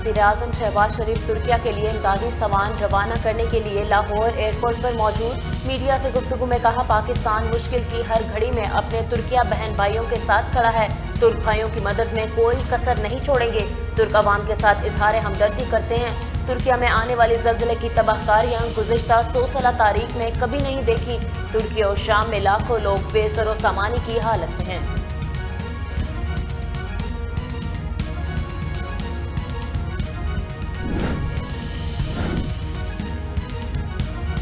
वज़ीर आज़म शहबाज शरीफ तुर्किया के लिए इमदादी सामान रवाना करने के लिए लाहौर एयरपोर्ट पर मौजूद। मीडिया से गुफ्तगू में कहा, पाकिस्तान मुश्किल की हर घड़ी में अपने तुर्किया बहन भाइयों के साथ खड़ा है। तुर्क भाइयों की मदद में कोई कसर नहीं छोड़ेंगे। तुर्क अवाम के साथ इजहार हमदर्दी करते हैं। तुर्किया में आने वाली ज़ल्ज़ले की तबाहकारियाँ गुज़िश्ता 100 साल तारीख में कभी नहीं देखी। तुर्की और शाम में लाखों लोग बेसरो सामानी की हालत में हैं।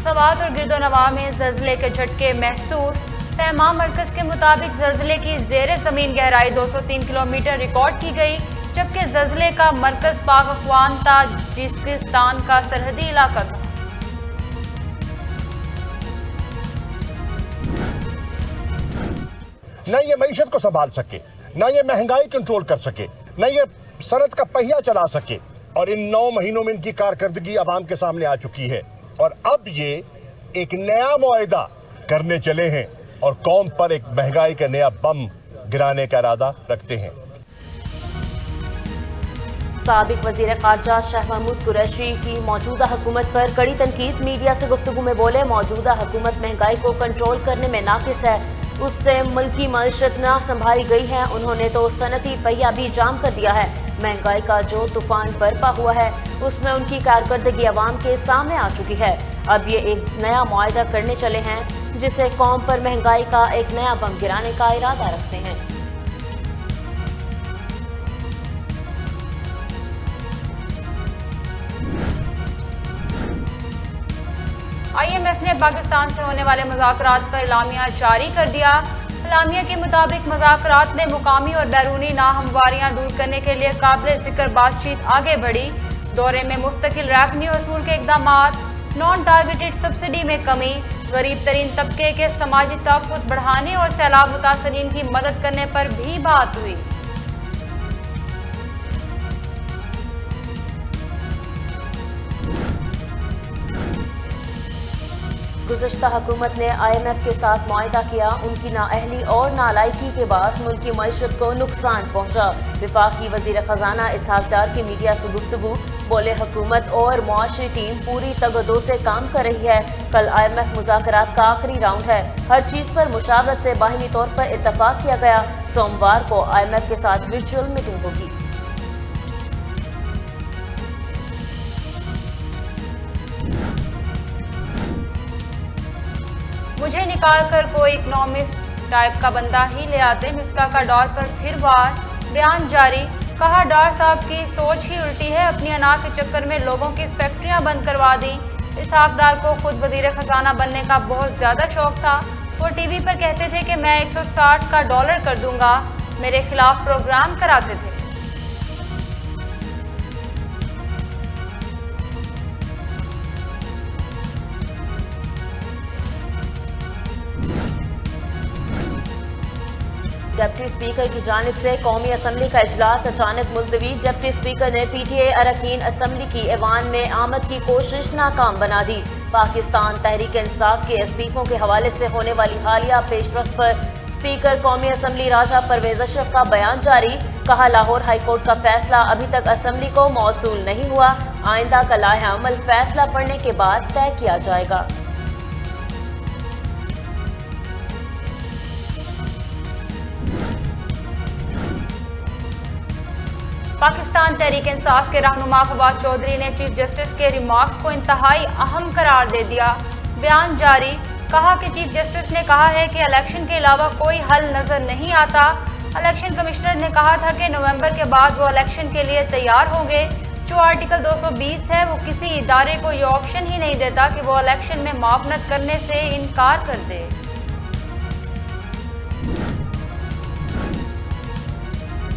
सवात और गिरदोनवा में ज़ल्ज़ले के झटके महसूस। तहमा मरकज़ के मुताबिक ज़ल्ज़ले की ज़ेरे ज़मीन गहराई 203 किलोमीटर रिकॉर्ड की गई, जबकि ज़ल्ज़ले का मरकज़ पाक अफ़गान ताजिकिस्तान का सरहदी इलाका था। न ये मईशत को संभाल सके, न ये महंगाई कंट्रोल कर सके, न ये सनत का पहिया चला सके, और इन 9 महीनों में इनकी कारकर्दगी आवाम के सामने आ चुकी है। और अब ये एक नया मुआहदा करने चले हैं और कौम पर एक महंगाई का नया बम गिराने का इरादा रखते हैं। साबिक वज़ीर ख़ारजा शाह महमूद कुरैशी की मौजूदा हुकूमत पर कड़ी तनकीद। मीडिया से गुफ्तगू में बोले, मौजूदा हुकूमत महंगाई को कंट्रोल करने में नाकिस है, उससे मुल्की मईशत ना संभाली गई है। उन्होंने तो सनती पहिया भी जाम कर दिया है। महंगाई का जो तूफान बरपा हुआ है उसमें उनकी कारकर्दगी अवाम के सामने आ चुकी है। अब ये एक नया मुआहदा करने चले हैं जिसे कौम पर महंगाई का एक नया बम गिराने का इरादा रखते हैं। IMF ने पाकिस्तान से होने वाले मुज़ाकरात पर एलामिया जारी कर दिया। एलामिया के मुताबिक मुज़ाकरात में मुकामी और बैरूनी नाहमवारियाँ दूर करने के लिए काबिल ज़िक्र बातचीत आगे बढ़ी। दौरे में मुस्तकिल रेवन्यू वसूल के इक़दामात, नॉन टारगेटेड सब्सिडी में कमी, गरीब तरीन तबके के समाजी तहफ़्फ़ुज़ बढ़ाने और सैलाब मुतासरीन की मदद करने पर भी बात हुई। गुज़श्ता हुकूमत ने IMF के साथ मुआहदा किया। उनकी नाअहली और नालायकी के बास मुल्की मईशत को नुकसान पहुंचा। वफाकी वज़ीर ख़जाना इसहाक़ डार की मीडिया से गुफ्तगू, बोले, हुकूमत और मुआशरी टीम पूरी तगदो से काम कर रही है। कल IMF मुज़ाकरात का आखिरी राउंड है। हर चीज़ पर मुशावरत से बाहिमी तौर पर इत्तफ़ाक़ किया गया। सोमवार को IMF के साथ वर्चुअल मीटिंग होगी। मुझे निकाल कर कोई इकोनॉमिस्ट टाइप का बंदा ही ले आते। मिफ्ता का डार पर फिर वार, बयान जारी। कहा, डार साहब की सोच ही उल्टी है, अपनी अना के चक्कर में लोगों की फैक्ट्रियां बंद करवा दी। इसहाक़ डार को खुद वज़ीर ख़जाना बनने का बहुत ज़्यादा शौक था। वो टीवी पर कहते थे कि मैं 160 का डॉलर कर दूंगा। मेरे खिलाफ प्रोग्राम कराते थे। डिप्टी स्पीकर की जानिब से कौमी असम्बली का इजलास अचानक मुलतवी। डिप्टी स्पीकर ने PTI अरकान असम्बली की ऐवान में आमद की कोशिश नाकाम बना दी। पाकिस्तान तहरीक इंसाफ के इस्तीफों के हवाले से होने वाली हालिया पेशरफ्त पर स्पीकर कौमी असम्बली राजा परवेज अशरफ का बयान जारी। कहा, लाहौर हाई कोर्ट का फैसला अभी तक असम्बली को मौसूल नहीं हुआ। आइंदा का लाहे अमल फैसला पढ़ने के बाद तय किया जाएगा। पाकिस्तान तहरीक इंसाफ के रहनुमा फवाद चौधरी ने चीफ जस्टिस के रिमार्क्स को इंतहाई अहम करार दे दिया। बयान जारी। कहा कि चीफ जस्टिस ने कहा है कि इलेक्शन के अलावा कोई हल नजर नहीं आता। इलेक्शन कमिश्नर ने कहा था कि नवंबर के बाद वो इलेक्शन के लिए तैयार होंगे। जो आर्टिकल 220 है वो किसी इदारे को ये ऑप्शन ही नहीं देता कि वो इलेक्शन में मुआवनत करने से इनकार कर दे।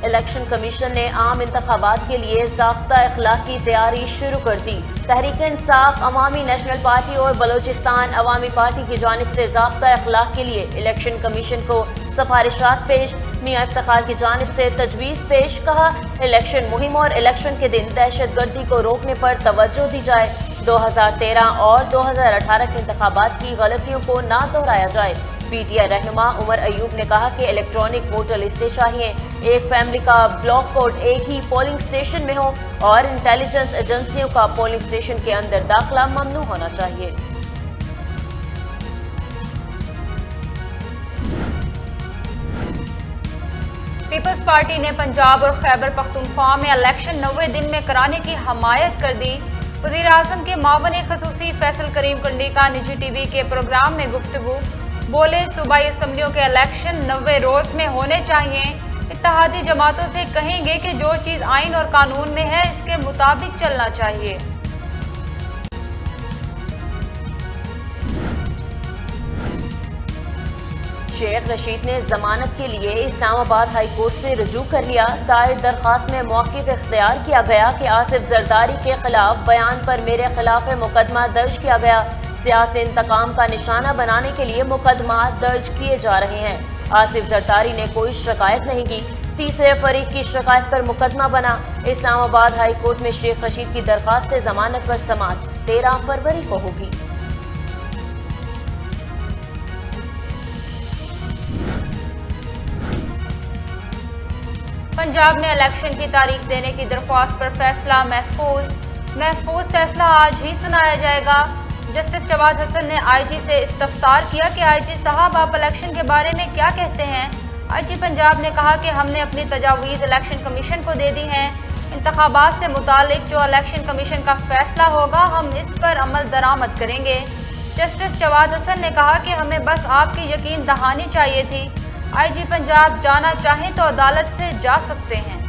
इलेक्शन कमीशन ने आम इंतखाबात के लिए ज़ाब्ता इखलाक की तैयारी शुरू कर दी। तहरीक इंसाफ, अवामी नेशनल पार्टी और बलोचिस्तान अवामी पार्टी की जानिब से ज़ाब्ता इखलाक के लिए इलेक्शन कमीशन को सिफारिशात पेश। मियां इफ्तिखार की जानिब से तजवीज़ पेश। कहा, इलेक्शन मुहिम और इलेक्शन के दिन दहशत गर्दी को रोकने पर तवज्जो दी जाए। 2013 और 2018 के इंतखाबात की गलतियों को ना दोहराया जाए। PTI रहनुमा उमर अयूब ने कहा कि इलेक्ट्रॉनिक वोटर लिस्टें चाहिए, एक फैमिली का ब्लॉक कोड एक ही पोलिंग स्टेशन में हो और इंटेलिजेंस एजेंसियों का पोलिंग स्टेशन के अंदर दाखिला ममनू होना चाहिए। पीपल्स पार्टी ने पंजाब और खैबर पख्तूनख्वा में इलेक्शन 90 दिन में कराने की हमायत कर दी। वज़ीर आज़म के मावन खसूसी फैसल करीम कंडी का निजी TV के प्रोग्राम में गुफ्तगू, बोले सूबाई असम्बलियों के इलेक्शन 90 रोज में होने चाहिए। इत्तेहादी जमातों से कहेंगे कि जो चीज़ आइन और कानून में है इसके मुताबिक चलना चाहिए। शेख रशीद ने जमानत के लिए इस्लामाबाद हाई कोर्ट से रुजू कर लिया। दायर दरख्वास्त में मौक़िफ़ इख्तियार किया गया कि आसिफ जरदारी के खिलाफ बयान पर मेरे खिलाफ मुकदमा दर्ज किया गया। सियासी इंतकाम का निशाना बनाने के लिए मुकदमा दर्ज किए जा रहे हैं। आसिफ जरदारी ने कोई शिकायत नहीं की, तीसरे फरीक की शिकायत पर मुकदमा बना। इस्लामाबाद हाई कोर्ट में शेख रशीद की दरख्वास्त जमानत पर समाअत 13 फरवरी को होगी। पंजाब में इलेक्शन की तारीख देने की दरख्वास्त पर फैसला महफूज फैसला आज ही सुनाया जाएगा। जस्टिस जवाद हसन ने IG से इस्तफसार किया कि IG साहब आप इलेक्शन के बारे में क्या कहते हैं। IG पंजाब ने कहा कि हमने अपनी तजावीज़ इलेक्शन कमीशन को दे दी हैं। इंतखाबात से मुतालिक जो इलेक्शन कमीशन का फैसला होगा हम इस पर अमल दरामद करेंगे। जस्टिस जवाद हसन ने कहा कि हमें बस आपकी यकीन दहानी चाहिए थी। IG पंजाब जाना चाहें तो अदालत से जा सकते हैं।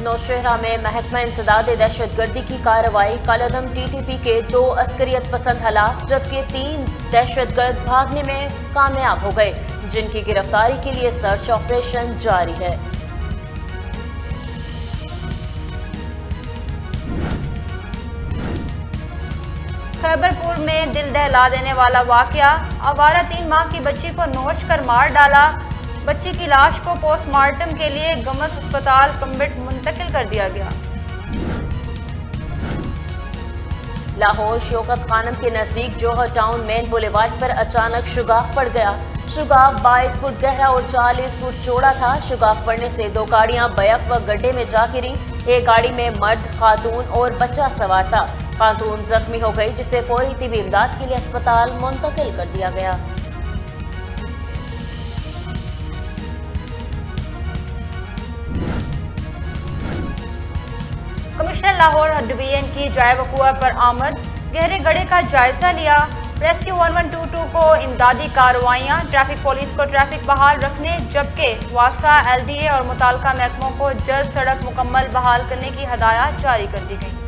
नौशहरा में महकमा इंसदाद दहशतगर्दी की कार्रवाई, कालअदम TTP के 2 अस्करियत पसंद हलाक जबकि 3 दहशतगर्द भागने में कामयाब हो गए, जिनकी गिरफ्तारी के लिए सर्च ऑपरेशन जारी है। खैबरपुर में दिल दहला देने वाला वाकया, आवारा 3 माह की बच्ची को नोच कर मार डाला। बच्ची की लाश को पोस्टमार्टम के लिए गमस अस्पताल कंबिट मुंतकिल कर दिया गया। लाहौर शौकत खानम के नजदीक जौहर टाउन मेन बुलेवार्ड पर अचानक शुगाफ पड़ गया। शुगाफ 22 फुट गहरा और 40 फुट चौड़ा था। शुगाफ पड़ने से 2 गाड़ियां बैक व गड्ढे में जा गिरी। एक गाड़ी में मर्द, खातून और बच्चा सवार था। खातून जख्मी हो गई, जिसे फौरी तिबी इमदाद के लिए अस्पताल मुंतकिल कर दिया गया। कमिश्नर लाहौर डिवीजन की जाए वक़ुआ पर आमद, गहरे गड्ढे का जायजा लिया। रेस्क्यू 1122 को इमदादी कार्रवाइयाँ, ट्रैफिक पुलिस को ट्रैफिक बहाल रखने जबकि वासा LDA और मुताल्लिका महकमों को जल्द सड़क मुकम्मल बहाल करने की हदायत जारी कर दी गई।